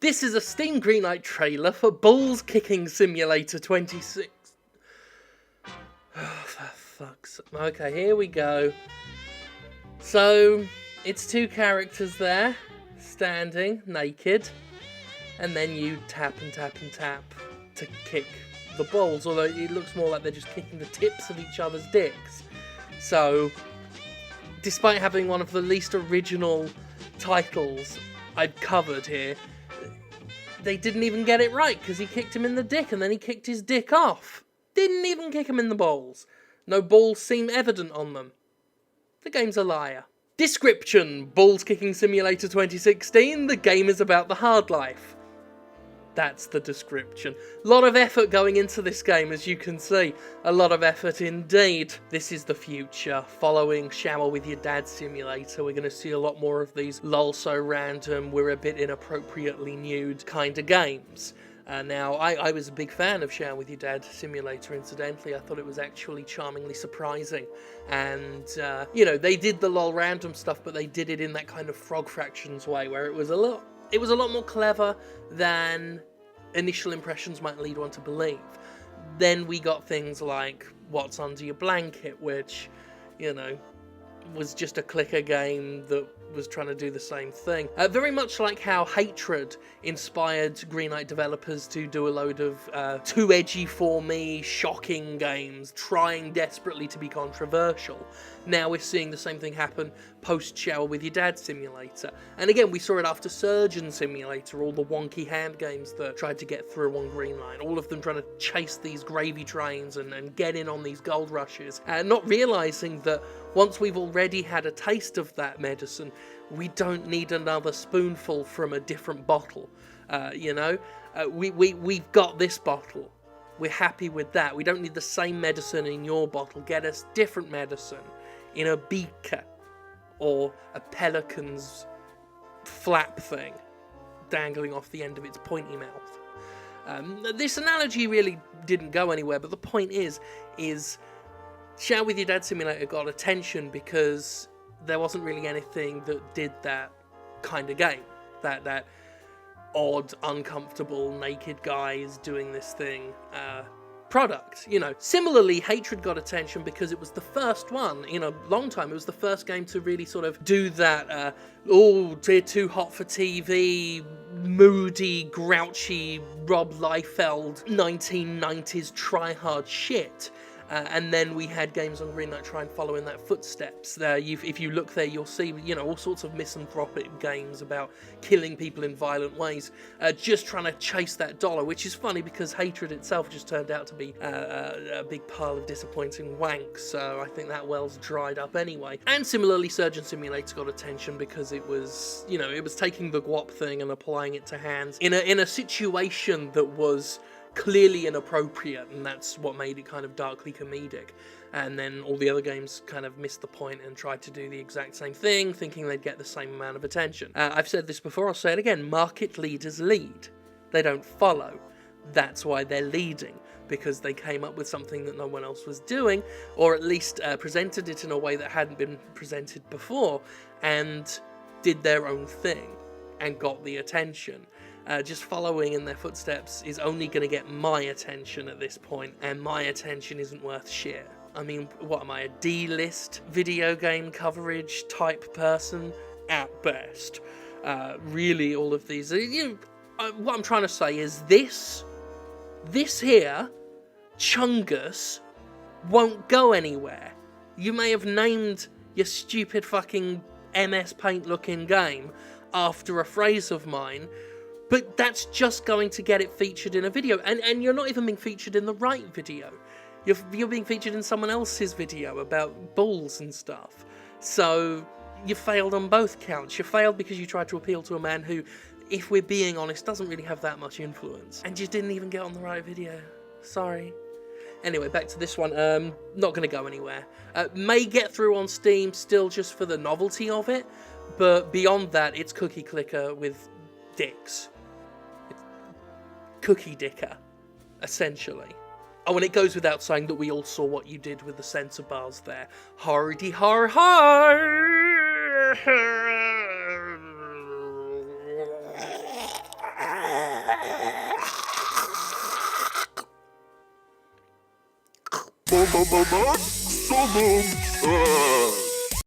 This is a Steam Greenlight trailer for Balls Kicking Simulator 26. Oh, for fuck's sake. Okay, here we go. So, it's two characters there, standing, naked, and then you tap and tap and tap to kick the balls, although it looks more like they're just kicking the tips of each other's dicks. So, despite having one of the least original titles I've covered here, they didn't even get it right, because he kicked him in the dick and then he kicked his dick off. Didn't even kick him in the balls. No balls seem evident on them. The game's a liar. Description: Balls Kicking Simulator 2016, the game is about the hard life. That's the description. A lot of effort going into this game, as you can see. A lot of effort indeed. This is the future. Following Shower with Your Dad Simulator, we're going to see a lot more of these lol so random, we're a bit inappropriately nude kind of games. Now, I was a big fan of Shower with Your Dad Simulator, incidentally. I thought it was actually charmingly surprising. And, you know, they did the lol random stuff, but they did it in that kind of Frog Fractions way, where it was a lot more clever than initial impressions might lead one to believe. Then we got things like What's Under Your Blanket, which, you know, was just a clicker game that was trying to do the same thing. Very much like how Hatred inspired Greenlight developers to do a load of too edgy for me, shocking games, trying desperately to be controversial. Now we're seeing the same thing happen post-Shower with Your Dad Simulator. And again, we saw it after Surgeon Simulator, all the wonky hand games that tried to get through on Greenlight, all of them trying to chase these gravy trains and get in on these gold rushes, not realising that once we've already had a taste of that medicine, we don't need another spoonful from a different bottle. You know, we've got this bottle. We're happy with that. We don't need the same medicine in your bottle. Get us different medicine in a beaker or a pelican's flap thing dangling off the end of its pointy mouth. This analogy really didn't go anywhere, but the point is Shower with Your Dad Simulator got attention because there wasn't really anything that did that kind of game. That odd, uncomfortable, naked guys doing this thing product, you know. Similarly, Hatred got attention because it was the first one in a long time. It was the first game to really sort of do that, oh, dear, too hot for TV, moody, grouchy, Rob Liefeld 1990s try-hard shit. And then we had games on Greenlight try and follow in that footsteps. If you look there, you'll see, you know, all sorts of misanthropic games about killing people in violent ways, just trying to chase that dollar, which is funny because Hatred itself just turned out to be a big pile of disappointing wank, so I think that well's dried up anyway. And similarly, Surgeon Simulator got attention because it was, you know, it was taking the GWOP thing and applying it to hands in a situation that was clearly inappropriate, and that's what made it kind of darkly comedic. And then all the other games kind of missed the point and tried to do the exact same thing, thinking they'd get the same amount of attention. I've said this before, I'll say it again, market leaders lead. They don't follow. That's why they're leading, because they came up with something that no one else was doing, or at least presented it in a way that hadn't been presented before, and did their own thing, and got the attention. Just following in their footsteps is only going to get my attention at this point, and my attention isn't worth shit. I mean, what am I, a D-list video game coverage type person? At best. Really, all of these, you know, what I'm trying to say is this here, Chungus, won't go anywhere. You may have named your stupid fucking MS Paint looking game after a phrase of mine, but that's just going to get it featured in a video. And you're not even being featured in the right video. You're being featured in someone else's video about balls and stuff. So you failed on both counts. You failed because you tried to appeal to a man who, if we're being honest, doesn't really have that much influence. And you didn't even get on the right video. Sorry. Anyway, back to this one. Not going to go anywhere. May get through on Steam still just for the novelty of it. But beyond that, it's cookie clicker with dicks. Cookie dicker, essentially. Oh, and it goes without saying that we all saw what you did with the censor bars there. Hardy har har! Maximum